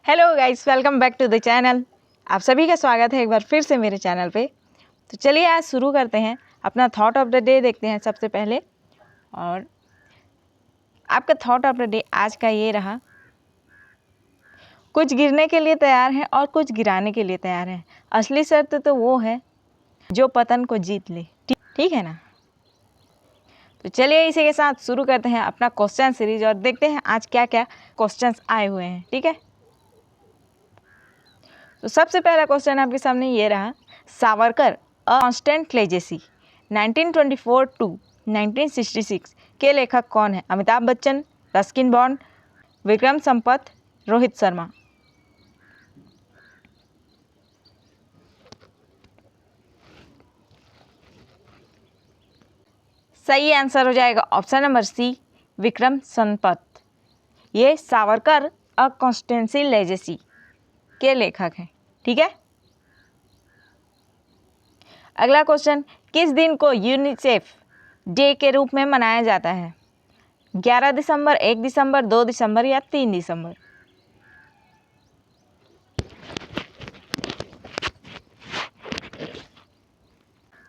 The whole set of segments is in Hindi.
Hello guys, welcome back to the channel. आप सभी का स्वागत है एक बार फिर से मेरे चैनल पे। तो चलिए आज शुरू करते हैं अपना थॉट ऑफ द डे। देखते हैं सबसे पहले, और आपका थॉट ऑफ द डे आज का ये रहा, कुछ गिरने के लिए तैयार हैं और कुछ गिराने के लिए तैयार हैं। असली शर्त तो वो है जो पतन को जीत ले। ठीक है ना। तो चलिए इसी के साथ शुरू करते हैं अपना क्वेश्चन सीरीज और देखते हैं आज क्या क्या क्वेश्चंस आए हुए हैं। ठीक है, तो सबसे पहला क्वेश्चन आपके सामने ये रहा, Savarkar a constant legacy 1924 to 1966 के लेखक कौन है? Amitabh Bachchan, Ruskin Bond, Vikram Sampath, Rohit Sharma. सही आंसर हो जाएगा option number C, Vikram Sampath. ये सावरकर अ कांस्टेंसी लेजेसी के लेखक हैं। ठीक है, अगला क्वेश्चन, किस दिन को यूनिसेफ डे के रूप में मनाया जाता है? 11 दिसंबर, 1 दिसंबर, 2 दिसंबर या 3 दिसंबर?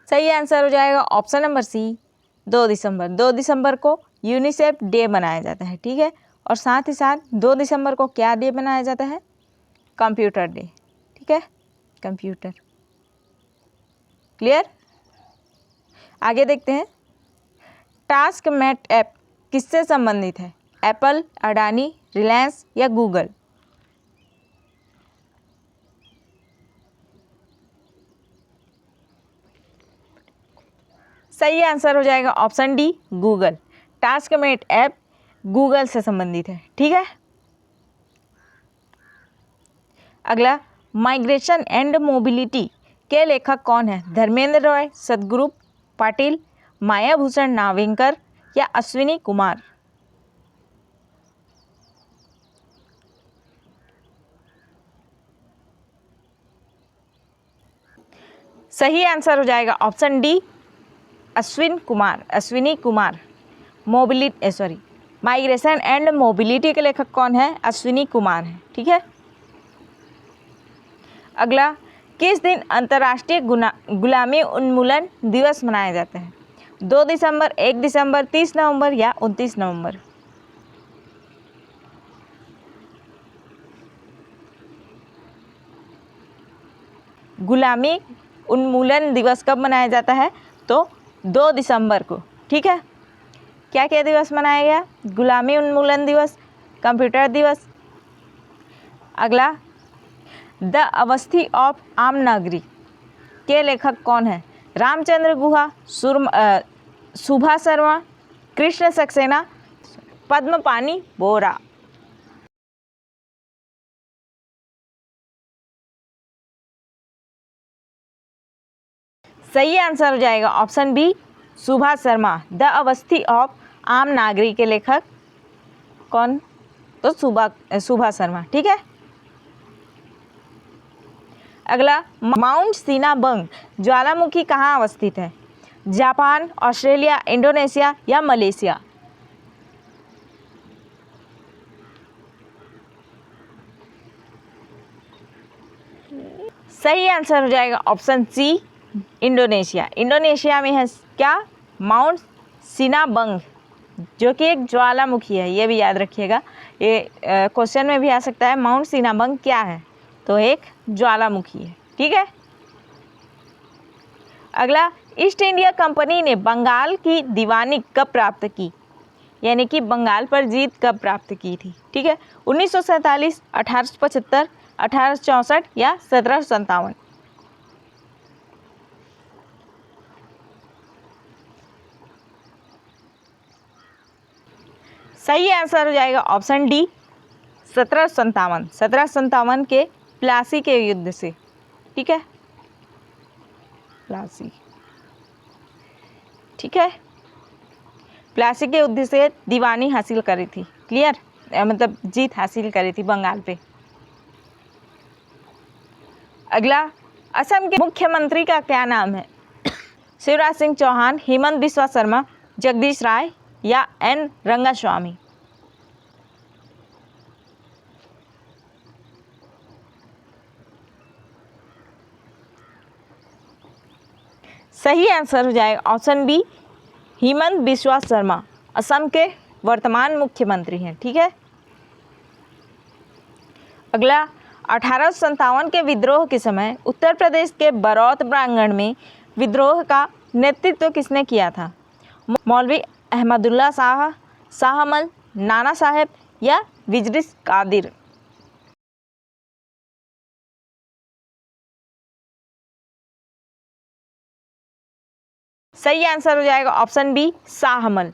सही आंसर हो जाएगा ऑप्शन नंबर सी, 2 दिसंबर। 2 दिसंबर को यूनिसेफ डे मनाया जाता है। ठीक है, और साथ ही साथ 2 दिसंबर को क्या डे मनाया जाता है? Computer day. ठीक है, कंप्यूटर। क्लियर। आगे देखते हैं, टास्क मैट ऐप किससे संबंधित है? एप्पल, अडानी, रिलायंस या गूगल? सही आंसर हो जाएगा option D, Google. Task met app Google से संबंधित है। ठीक है, अगला, माइग्रेशन एंड मोबिलिटी के लेखक कौन है? धर्मेंद्र रॉय, सदगुरु पाटिल, मायाभूषण नावेंकर या अश्विनी कुमार? सही आंसर हो जाएगा option D, Ashwini Kumar. Migration and mobility के लेखक कौन है? अश्विनी कुमार है। ठीक है, अगला, किस दिन अंतर्राष्ट्रीय गुलामी उन्मूलन दिवस मनाया जाता है? 2 दिसंबर, 1 दिसंबर, 30 नवंबर या 29 नवंबर? गुलामी उन्मूलन दिवस कब मनाया जाता है? तो 2 दिसंबर को। ठीक है, क्या क्या दिवस मनाया गया? गुलामी उन्मूलन दिवस, कंप्यूटर दिवस। अगला, द अवस्थी ऑफ आम नागरिक के लेखक कौन है? रामचंद्र गुहा, सुभा शर्मा, कृष्ण सक्सेना, पद्मपानी बोरा? सही आंसर हो जाएगा option B, Subhash Sharma. The Awasthi of आम नागरिक के लेखक कौन? तो सुभाष शर्मा। ठीक है, अगला, माउंट सिनाबंग ज्वालामुखी कहाँ अवस्थित है? जापान, ऑस्ट्रेलिया, इंडोनेशिया या मलेशिया? सही आंसर हो जाएगा ऑप्शन सी, इंडोनेशिया। इंडोनेशिया में है क्या? माउंट सिनाबंग, जो कि एक ज्वालामुखी है। ये भी याद रखिएगा, ये क्वेश्चन में भी आ सकता है। माउंट सिनाबंग क्या है? तो एक ज्वालामुखी है। ठीक है, अगला, ईस्ट इंडिया कंपनी ने बंगाल की दीवानी कब प्राप्त की? यानी कि बंगाल पर जीत कब प्राप्त की थी? ठीक है, 1947, 1875, 1864 या 1757? सही आंसर हो जाएगा ऑप्शन डी, 1757। 1757 के प्लासी के युद्ध से। ठीक है, प्लासी। ठीक है, प्लासी के युद्ध से दीवानी हासिल करी थी। क्लियर, मतलब जीत हासिल करी थी बंगाल पे। अगला, असम के मुख्यमंत्री का क्या नाम है? शिवराज सिंह चौहान, हेमंत बिस्वा शर्मा, जगदीश राय या एन रंगास्वामी? सही आंसर हो जाएगा ऑप्शन बी, हेमंत बिस्वा शर्मा असम के वर्तमान मुख्यमंत्री हैं। ठीक है। अगला, 1857 के विद्रोह के समय उत्तर प्रदेश के बरौत प्रांगण में विद्रोह का नेतृत्व किसने किया था? मौलवी अहमदुल्ला शाह, शाहमल, नाना साहेब या विजरिस कादिर? सही आंसर हो जाएगा ऑप्शन बी, शाहमल।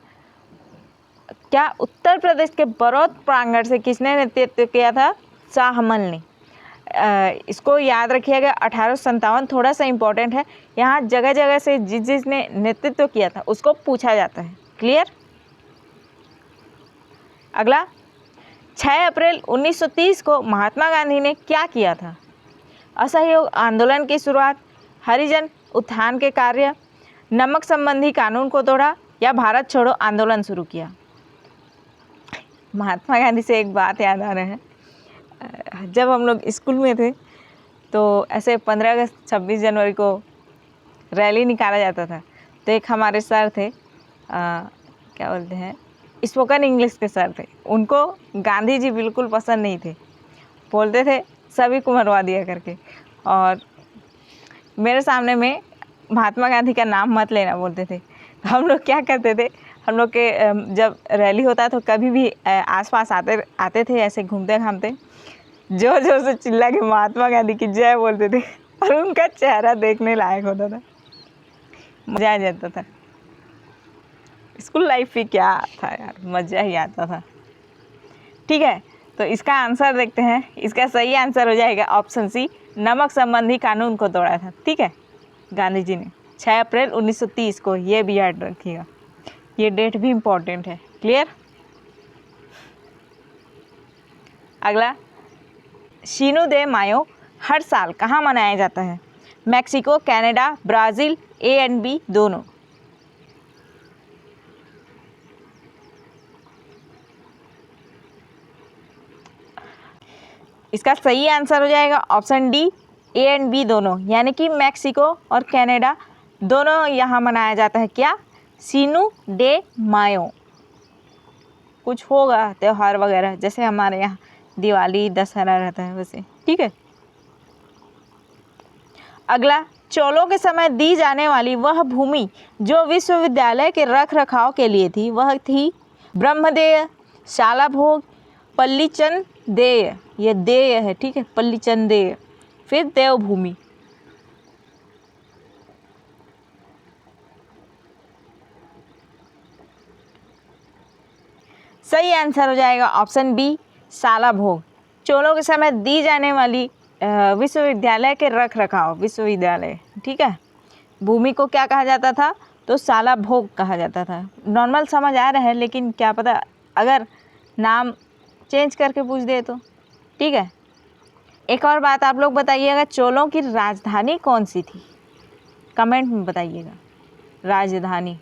क्या उत्तर प्रदेश के बरौत प्रांगण से किसने नेतृत्व किया था? शाहमल ने। इसको याद रखिएगा, 1857 थोड़ा सा इम्पोर्टेंट है। यहाँ जगह जगह से जिसने नेतृत्व किया था उसको पूछा जाता है। क्लियर। अगला, 6 अप्रैल 1930 को महात्मा गांधी ने क्या किया था? असहयोग आंदोलन की शुरुआत, हरिजन उत्थान के कार्य, नमक संबंधी कानून को तोड़ा या भारत छोड़ो आंदोलन शुरू किया? महात्मा गांधी से एक बात याद आ रहा है, जब हम लोग स्कूल में थे तो ऐसे 15 अगस्त 26 जनवरी को रैली निकाला जाता था। तो एक हमारे सर थे, क्या बोलते हैं, स्पोकन इंग्लिश के सर थे। उनको गांधी जी बिल्कुल पसंद नहीं थे, बोलते थे सभी को मरवा दिया करके, और मेरे सामने में महात्मा गांधी का नाम मत लेना बोलते थे। हम लोग क्या करते थे, हम लोग के जब रैली होता तो कभी भी आसपास आते थे, ऐसे घूमते घामते जोर जोर से चिल्ला के महात्मा गांधी की जय बोलते थे, और उनका चेहरा देखने लायक होता था, मज़ा आ जाता था। स्कूल लाइफ भी क्या था यार, मज़ा ही आता था। ठीक है, तो इसका आंसर देखते हैं। इसका सही आंसर हो जाएगा ऑप्शन सी, नमक संबंधी कानून को तोड़ा था। ठीक है, गांधी जी ने 6 अप्रैल 1930 को, ये भी याद रखिएगा, ये डेट भी इम्पोर्टेंट है। क्लियर। अगला, सिनो दे मायो हर साल कहाँ मनाया जाता है? Mexico, Canada, Brazil, A and B दोनों? इसका सही आंसर हो जाएगा option D, A and B दोनों, यानी कि मैक्सिको और कनाडा दोनों यहाँ मनाया जाता है। क्या? सिनो दे मायो। कुछ होगा त्यौहार वगैरह, जैसे हमारे यहाँ दिवाली दशहरा रहता है वैसे। ठीक है। अगला, चोलों के समय दी जाने वाली वह भूमि जो विश्वविद्यालय के रख रखाव के लिए थी, वह थी ब्रह्मदेय, शालाभोग, पल्लीचन देय, ये देय है। ठीक है, पल्लीचन देय, फिर देवभूमि? सही आंसर हो जाएगा ऑप्शन बी, शालाभोग। चोलों के समय दी जाने वाली विश्वविद्यालय के रख रखाव, विश्वविद्यालय, ठीक है, भूमि को क्या कहा जाता था? तो शालाभोग कहा जाता था। नॉर्मल समझ आ रहा है, लेकिन क्या पता अगर नाम चेंज करके पूछ दे तो। ठीक है। एक और बात आप लोग बताइएगा, चोलों की राजधानी कौन सी थी? कमेंट में बताइएगा राजधानी।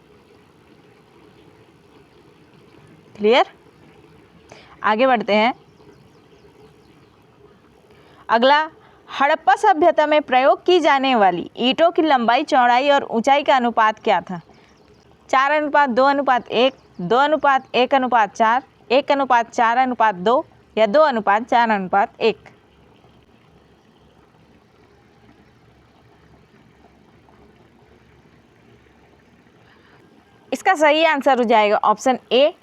क्लियर। आगे बढ़ते हैं। अगला, हड़प्पा सभ्यता में प्रयोग की जाने वाली ईंटों की लंबाई, चौड़ाई और ऊंचाई का अनुपात क्या था? 4:2:1, 2:1:4, 1:4:2 या 2:4:1? इसका सही आंसर हो जाएगा ऑप्शन ए,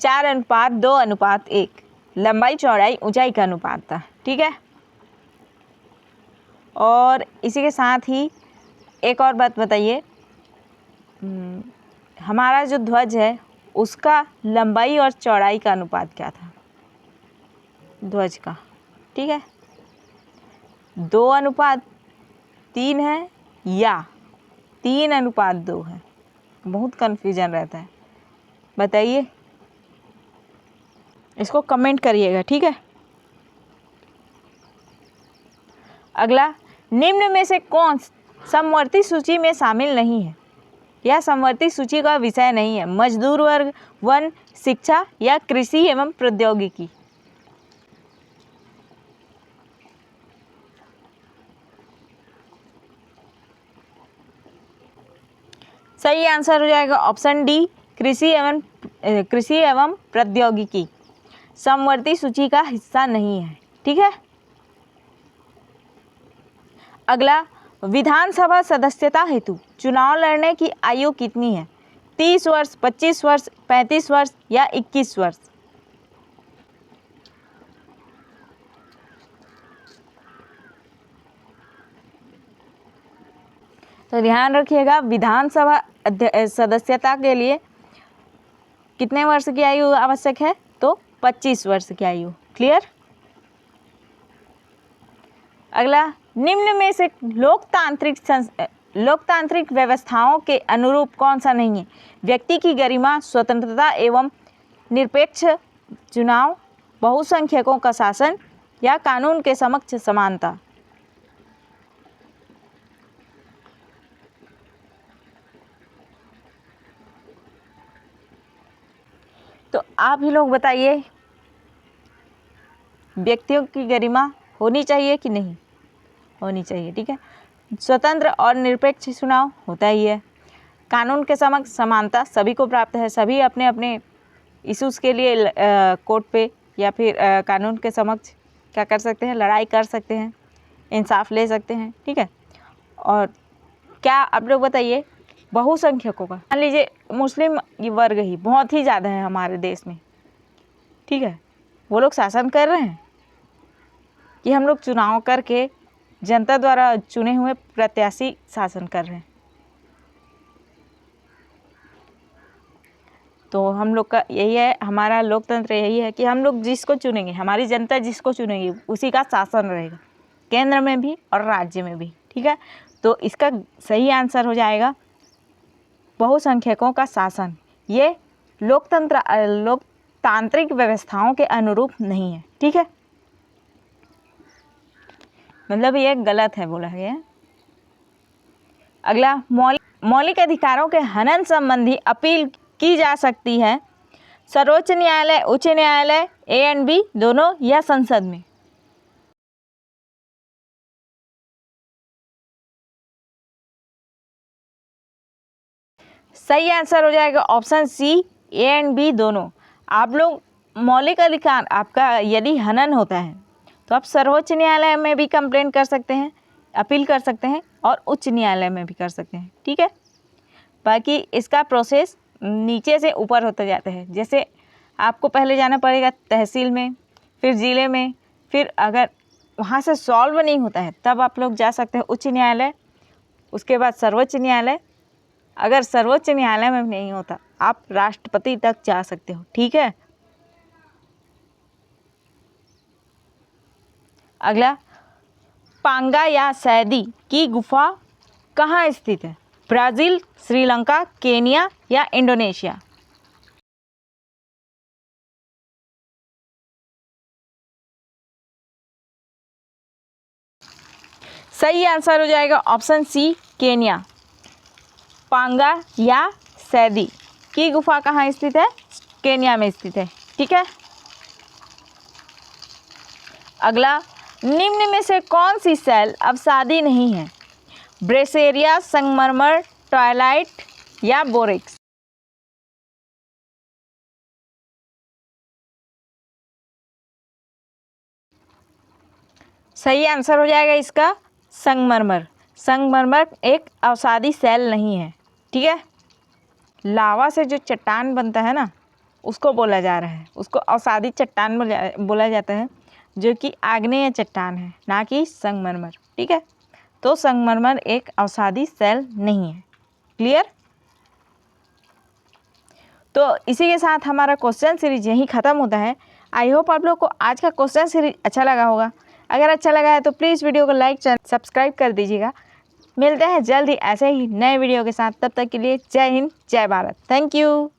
4:2:1। लंबाई, चौड़ाई, ऊंचाई का अनुपात था। ठीक है। और इसी के साथ ही एक और बात बताइए, हमारा जो ध्वज है उसका लंबाई और चौड़ाई का अनुपात क्या था ध्वज का? ठीक है, 2:3 है या 3:2 है? बहुत कन्फ्यूजन रहता है, बताइए, इसको कमेंट करिएगा। ठीक है। अगला, निम्न में से कौन समवर्ती सूची में शामिल नहीं है? यह समवर्ती सूची का विषय नहीं है? मजदूर वर्ग, वन, शिक्षा या कृषि एवं प्रौद्योगिकी? सही आंसर हो जाएगा ऑप्शन डी, कृषि एवं प्रौद्योगिकी समवर्ती सूची का हिस्सा नहीं है। ठीक है। अगला, विधानसभा सदस्यता हेतु चुनाव लड़ने की आयु कितनी है? 30 वर्ष, 25 वर्ष, 35 वर्ष या 21 वर्ष? तो ध्यान रखिएगा, विधानसभा सदस्यता के लिए कितने वर्ष की आयु आवश्यक है? तो 25 वर्ष की आयु। क्लियर। अगला, निम्न में से लोकतांत्रिक व्यवस्थाओं के अनुरूप कौन सा नहीं है? व्यक्ति की गरिमा, स्वतंत्रता एवं निरपेक्ष चुनाव, बहुसंख्यकों का शासन या कानून के समक्ष समानता? तो आप ही लोग बताइए, व्यक्तियों की गरिमा होनी चाहिए कि नहीं होनी चाहिए? ठीक है। स्वतंत्र और निरपेक्ष चुनाव होता ही है। कानून के समक्ष समानता सभी को प्राप्त है, सभी अपने अपने इश्यूज़ के लिए कोर्ट पे या फिर कानून के समक्ष क्या कर सकते हैं? लड़ाई कर सकते हैं, इंसाफ ले सकते हैं। ठीक है। और क्या आप लोग बताइए, बहुसंख्यकों का, मान लीजिए मुस्लिम वर्ग ही बहुत ही ज़्यादा है हमारे देश में, ठीक है, वो लोग शासन कर रहे हैं कि हम लोग चुनाव करके जनता द्वारा चुने हुए प्रत्याशी शासन कर रहे हैं? तो हम लोग का यही है, हमारा लोकतंत्र यही है कि हम लोग जिसको चुनेंगे, हमारी जनता जिसको चुनेगी उसी का शासन रहेगा, केंद्र में भी और राज्य में भी। ठीक है। तो इसका सही आंसर हो जाएगा बहुसंख्यकों का शासन। ये लोकतांत्रिक व्यवस्थाओं के अनुरूप नहीं है। ठीक है। मतलब ये गलत है बोला है। अगला, मौलिक अधिकारों के हनन संबंधी अपील की जा सकती है सर्वोच्च न्यायालय, उच्च न्यायालय, ए एंड बी दोनों, या संसद में? सही आंसर हो जाएगा option C, A and B दोनों। आप लोग मौलिक अधिकार आपका यदि हनन होता है तो आप सर्वोच्च न्यायालय में भी कंप्लेंट कर सकते हैं, अपील कर सकते हैं, और उच्च न्यायालय में भी कर सकते हैं। ठीक है। बाकी इसका प्रोसेस नीचे से ऊपर होता जाता है। जैसे आपको पहले जाना पड़ेगा तहसील में, फिर ज़िले में, फिर अगर वहाँ से सॉल्व नहीं होता है तब आप लोग जा सकते हैं उच्च न्यायालय, उसके बाद सर्वोच्च न्यायालय। अगर सर्वोच्च न्यायालय में नहीं होता आप राष्ट्रपति तक जा सकते हो। ठीक है। अगला, पांगा या सैदी की गुफा कहाँ स्थित है? ब्राज़ील, श्रीलंका, केनिया या इंडोनेशिया? सही आंसर हो जाएगा ऑप्शन सी, केनिया। पांगा या सैदी की गुफा कहाँ स्थित है? केनिया में स्थित है। ठीक है। अगला, निम्न में से कौन सी सेल अवसादी नहीं है? ब्रेसेरिया, संगमरमर, ट्वाइलाइट या बोरेक्स? सही आंसर हो जाएगा इसका संगमरमर। संगमरमर एक अवसादी सेल नहीं है। ठीक है। लावा से जो चट्टान बनता है ना, उसको बोला जा रहा है, उसको अवसादी चट्टान बोला जाता है, जो कि आग्नेय चट्टान है, ना कि संगमरमर। ठीक है। तो संगमरमर एक अवसादी सेल नहीं है। क्लियर। तो इसी के साथ हमारा क्वेश्चन सीरीज यहीं ख़त्म होता है। आई होप आप लोग को आज का क्वेश्चन सीरीज अच्छा लगा होगा। अगर अच्छा लगा है तो प्लीज़ वीडियो को लाइक, चैनल सब्सक्राइब कर दीजिएगा। मिलते हैं जल्द ही ऐसे ही नए वीडियो के साथ। तब तक के लिए जय हिंद, जय भारत। Thank you.